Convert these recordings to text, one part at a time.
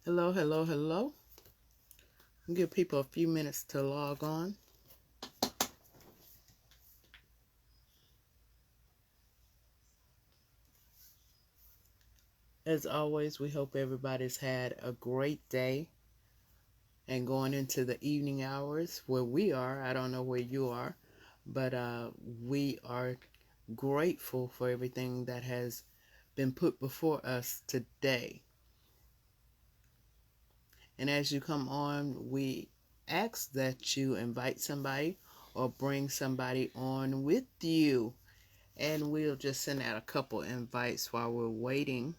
Hello, hello, hello. Give people a few minutes to log on. As always, we hope everybody's had a great day and going into the evening hours where we are. I don't know where you are, but we are grateful for everything that has been put before us today. And as you come on, we ask that you invite somebody or bring somebody on with you. And we'll just send out a couple invites while we're waiting.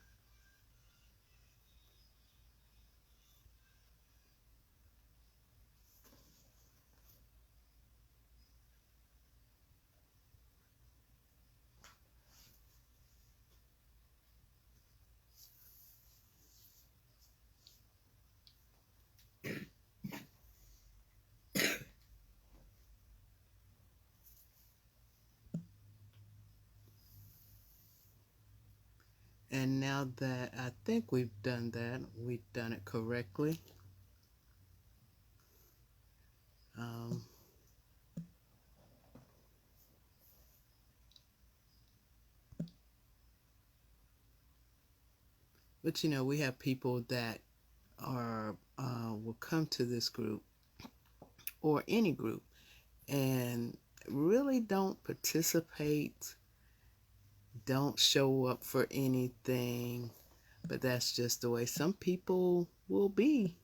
And now that I think we've done that, we've done it correctly. Um, but we have people that are will come to this group or any group and really don't participate, don't show up for anything. But that's just the way some people will be.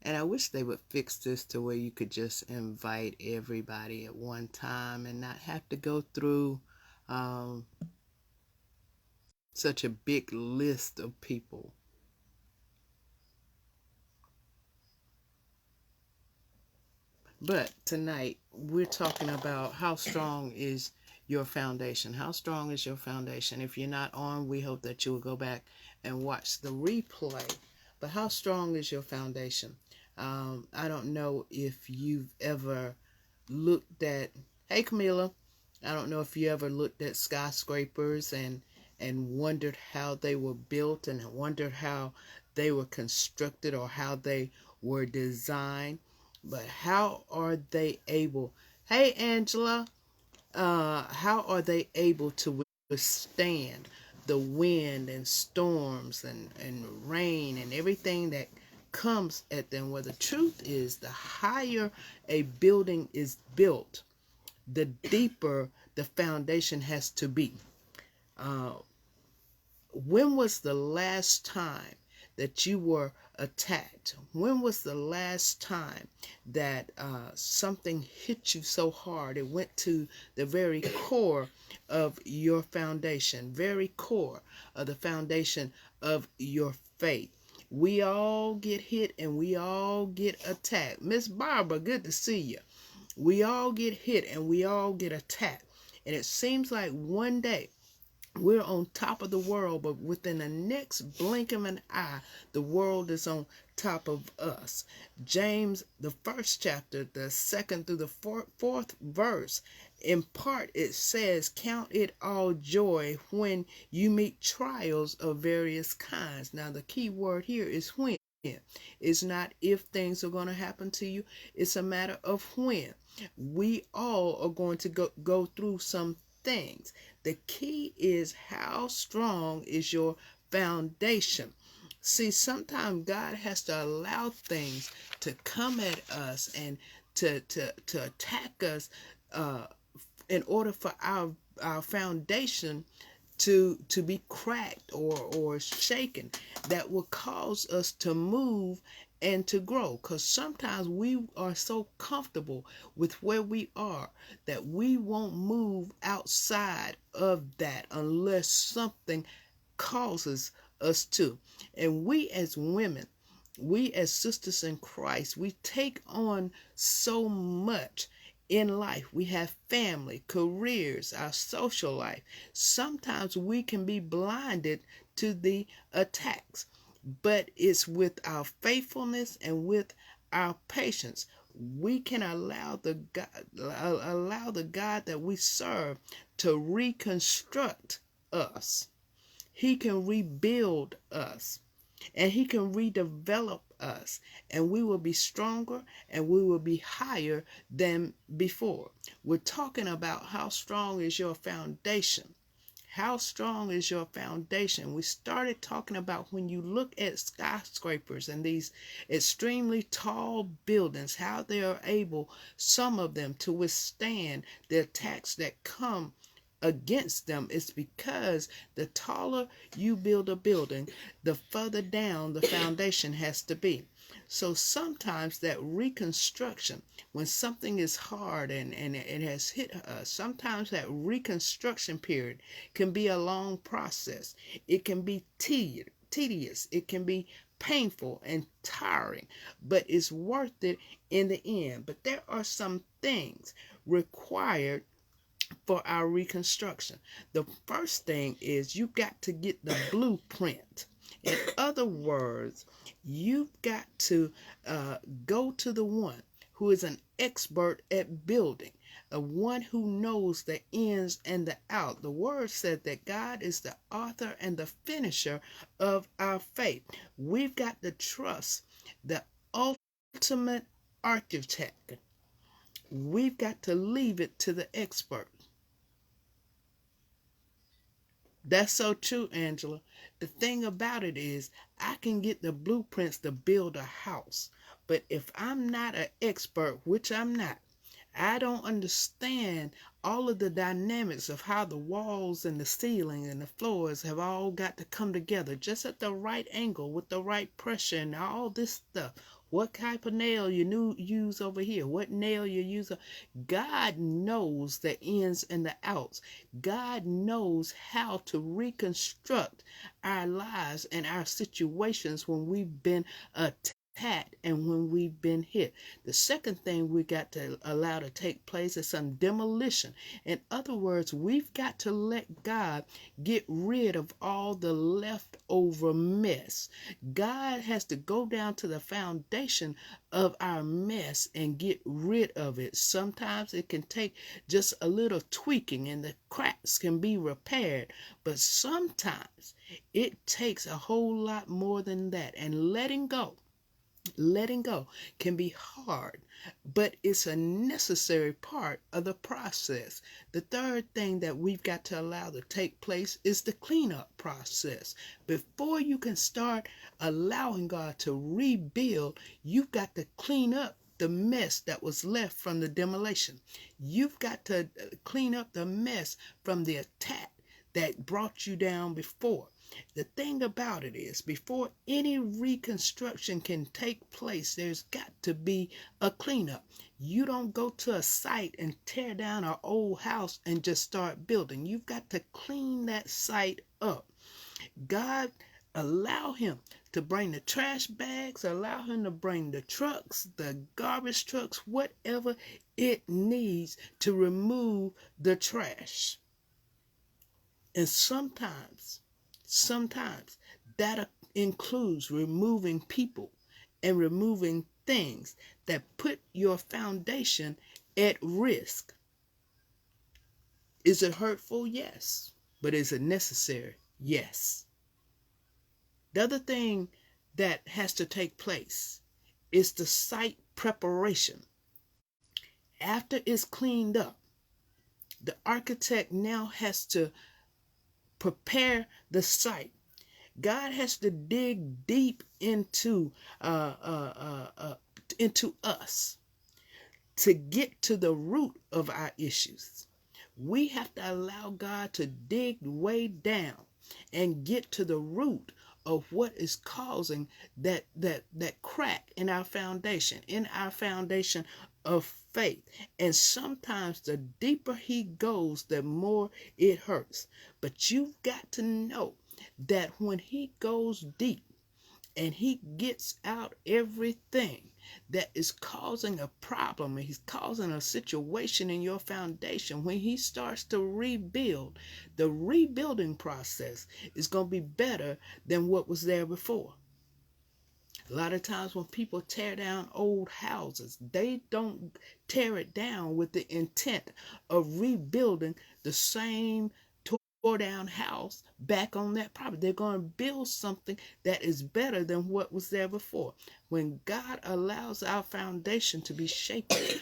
And I wish they would fix this to where you could just invite everybody at one time and not have to go through um, such a big list of people. But tonight, we're talking about how strong is your foundation. How strong is your foundation? If you're not on, we hope that you will go back and watch the replay. But how strong is your foundation? I don't know if you've ever looked at, hey Camila, I don't know if you ever looked at skyscrapers and wondered how they were built and wondered how they were constructed or how they were designed. But how are they able? Hey Angela, how are they able to withstand the wind and storms and rain and everything that comes at them? Well, the truth is, the higher a building is built, the deeper the foundation has to be. Uh, when was the last time that you were attacked? When was the last time that something hit you so hard it went to the very core of your foundation, very core of the foundation of your faith? We all get hit and we all get attacked. Miss Barbara, good to see you. We all get hit and we all get attacked. And it seems like one day we're on top of the world, but within the next blink of an eye, the world is on top of us. James, the first chapter, the second through the fourth verse, in part it says, count it all joy when you meet trials of various kinds. Now, the key word here is when. It's not if things are going to happen to you, it's a matter of when. We all are going to go through some things. The key is how strong is your foundation. See, sometimes God has to allow things to come at us and to attack us uh, in order for our foundation to be cracked or shaken, that will cause us to move and to grow. Because sometimes we are so comfortable with where we are that we won't move outside of that unless something causes us to. And we as women, we as sisters in Christ, we take on so much in life. We have family, careers, our social life. Sometimes we can be blinded to the attacks, but it's with our faithfulness and with our patience we can allow the God that we serve to reconstruct us. He can rebuild us, and he can redevelop us, and we will be stronger and we will be higher than before. We're talking about how strong is your foundation. How strong is your foundation? We started talking about when you look at skyscrapers and these extremely tall buildings, how they are able, some of them, to withstand the attacks that come against them. It's because the taller you build a building, the further down the foundation has to be. So sometimes that reconstruction, when something is hard and it has hit us, sometimes that reconstruction period can be a long process. It can be tedious. It can be painful and tiring, but it's worth it in the end. But there are some things required for our reconstruction. The first thing is you've got to get the blueprint. In other words, you've got to go to the one who is an expert at building, a one who knows the ins and the out. The word said that God is the author and the finisher of our faith. We've got to trust the ultimate architect. We've got to leave it to the expert. That's so true, Angela. The thing about it is, I can get the blueprints to build a house, but if I'm not an expert, which I'm not, I don't understand all of the dynamics of how the walls and the ceiling and the floors have all got to come together just at the right angle with the right pressure and all this stuff. What type of nail you use over here? What nail you use? God knows the ins and the outs. God knows how to reconstruct our lives and our situations when we've been attacked and when we've been hit. The second thing we got to allow to take place is some demolition. In other words, we've got to let God get rid of all the leftover mess. God has to go down to the foundation of our mess and get rid of it. Sometimes it can take just a little tweaking and the cracks can be repaired, but sometimes it takes a whole lot more than that. And letting go can be hard, but it's a necessary part of the process. The third thing that we've got to allow to take place is the cleanup process. Before you can start allowing God to rebuild, you've got to clean up the mess that was left from the demolition. You've got to clean up the mess from the attack that brought you down before. The thing about it is, before any reconstruction can take place, there's got to be a cleanup. You don't go to a site and tear down an old house and just start building. You've got to clean that site up. God, allow him to bring the trash bags, allow him to bring the trucks, the garbage trucks, whatever it needs to remove the trash. And sometimes that includes removing people and removing things that put your foundation at risk. Is it hurtful? Yes. But is it necessary? Yes. The other thing that has to take place is the site preparation. After it's cleaned up, the architect now has to prepare the site. God has to dig deep into us to get to the root of our issues. We have to allow God to dig way down and get to the root of what is causing that crack in our foundation of faith. And sometimes the deeper he goes, the more it hurts. But you've got to know that when he goes deep and he gets out everything that is causing a problem, and he's causing a situation in your foundation, when he starts to rebuild, the rebuilding process is going to be better than what was there before. A lot of times when people tear down old houses, they don't tear it down with the intent of rebuilding the same tore down house back on that property. They're going to build something that is better than what was there before. When God allows our foundation to be shaken,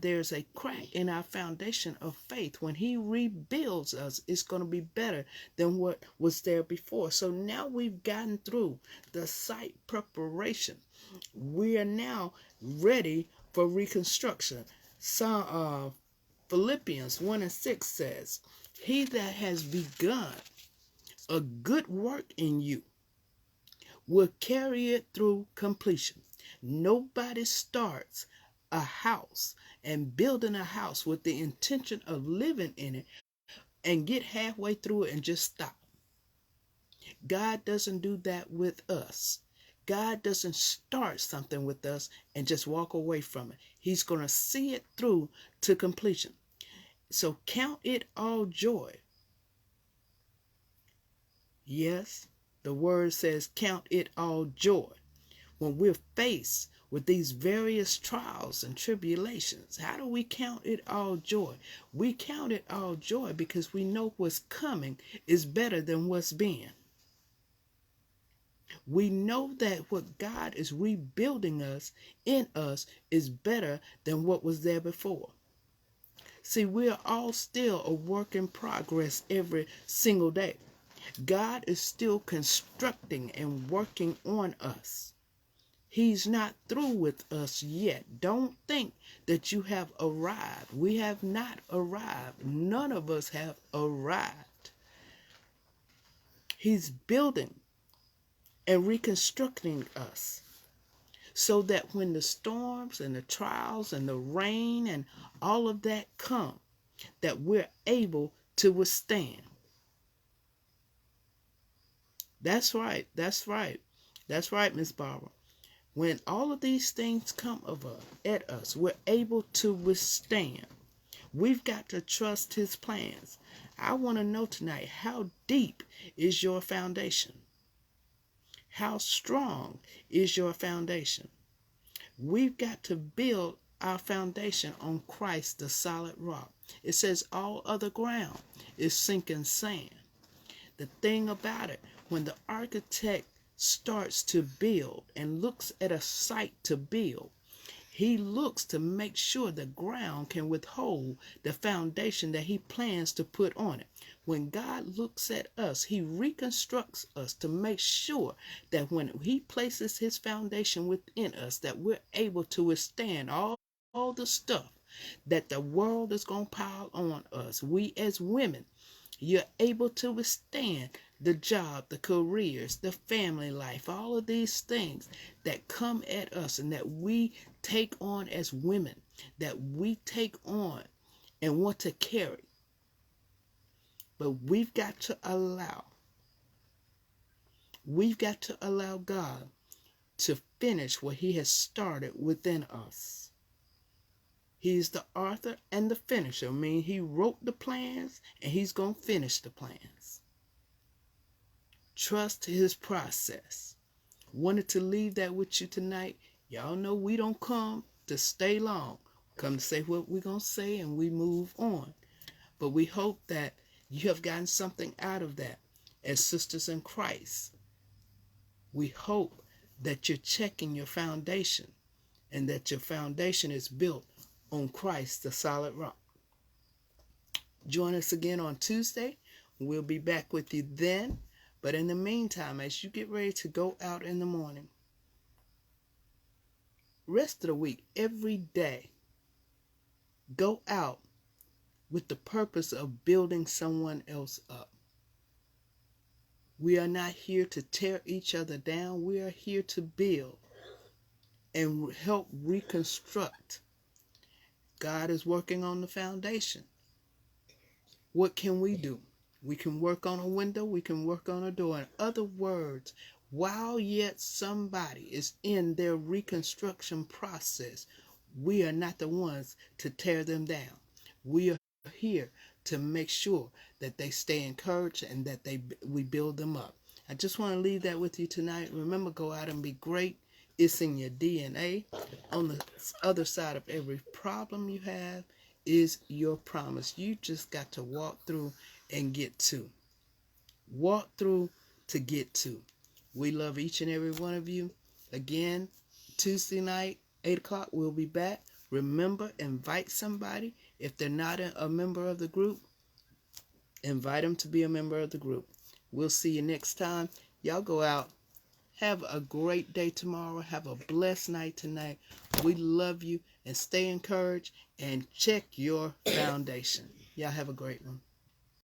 there's a crack in our foundation of faith. When He rebuilds us, it's going to be better than what was there before. So now we've gotten through the site preparation. We are now ready for reconstruction. Philippians 1:6 says, He that has begun a good work in you will carry it through completion. Nobody starts a house and building a house with the intention of living in it and get halfway through it and just stop. God doesn't do that with us. God doesn't start something with us and just walk away from it. He's going to see it through to completion. So count it all joy. Yes, the word says count it all joy. When we're faced with these various trials and tribulations, how do we count it all joy? We count it all joy because we know what's coming is better than what's been. We know that what God is rebuilding us in us is better than what was there before. See, we're all still a work in progress every single day. God is still constructing and working on us. He's not through with us yet. Don't think that you have arrived. We have not arrived. None of us have arrived. He's building and reconstructing us so that when the storms and the trials and the rain and all of that come, that we're able to withstand. That's right. That's right. That's right, Miss Barbara. When all of these things come at us, we're able to withstand. We've got to trust His plans. I want to know tonight, how deep is your foundation? How strong is your foundation? We've got to build our foundation on Christ, the solid rock. It says all other ground is sinking sand. The thing about it, when the architect starts to build and looks at a site to build, he looks to make sure the ground can withhold the foundation that he plans to put on it. When God looks at us, He reconstructs us to make sure that when He places His foundation within us, that we're able to withstand all the stuff that the world is going to pile on us. We as women, you're able to withstand the job, the careers, the family life, all of these things that come at us and that we take on as women, that we take on and want to carry. But we've got to allow God to finish what He has started within us. He's the author and the finisher. I mean, He wrote the plans and He's going to finish the plans. Trust His process. Wanted to leave that with you tonight. Y'all know we don't come to stay long. Come to say what we're going to say and we move on. But we hope that you have gotten something out of that as sisters in Christ. We hope that you're checking your foundation and that your foundation is built on Christ, the solid rock. Join us again on Tuesday. We'll be back with you then. But in the meantime, as you get ready to go out in the morning, rest of the week, every day, go out with the purpose of building someone else up. We are not here to tear each other down. We are here to build and help reconstruct. God is working on the foundation. What can we do? We can work on a window. We can work on a door. In other words, while yet somebody is in their reconstruction process, we are not the ones to tear them down. We are here to make sure that they stay encouraged and that we build them up. I just want to leave that with you tonight. Remember, go out and be great. It's in your DNA. On the other side of every problem you have is your promise. You just got to walk through and get to. Walk through to get to. We love each and every one of you. Again, Tuesday night, 8 o'clock, we'll be back. Remember, invite somebody. If they're not a member of the group, invite them to be a member of the group. We'll see you next time. Y'all go out. Have a great day tomorrow. Have a blessed night tonight. We love you, and stay encouraged and check your foundation. Y'all have a great one.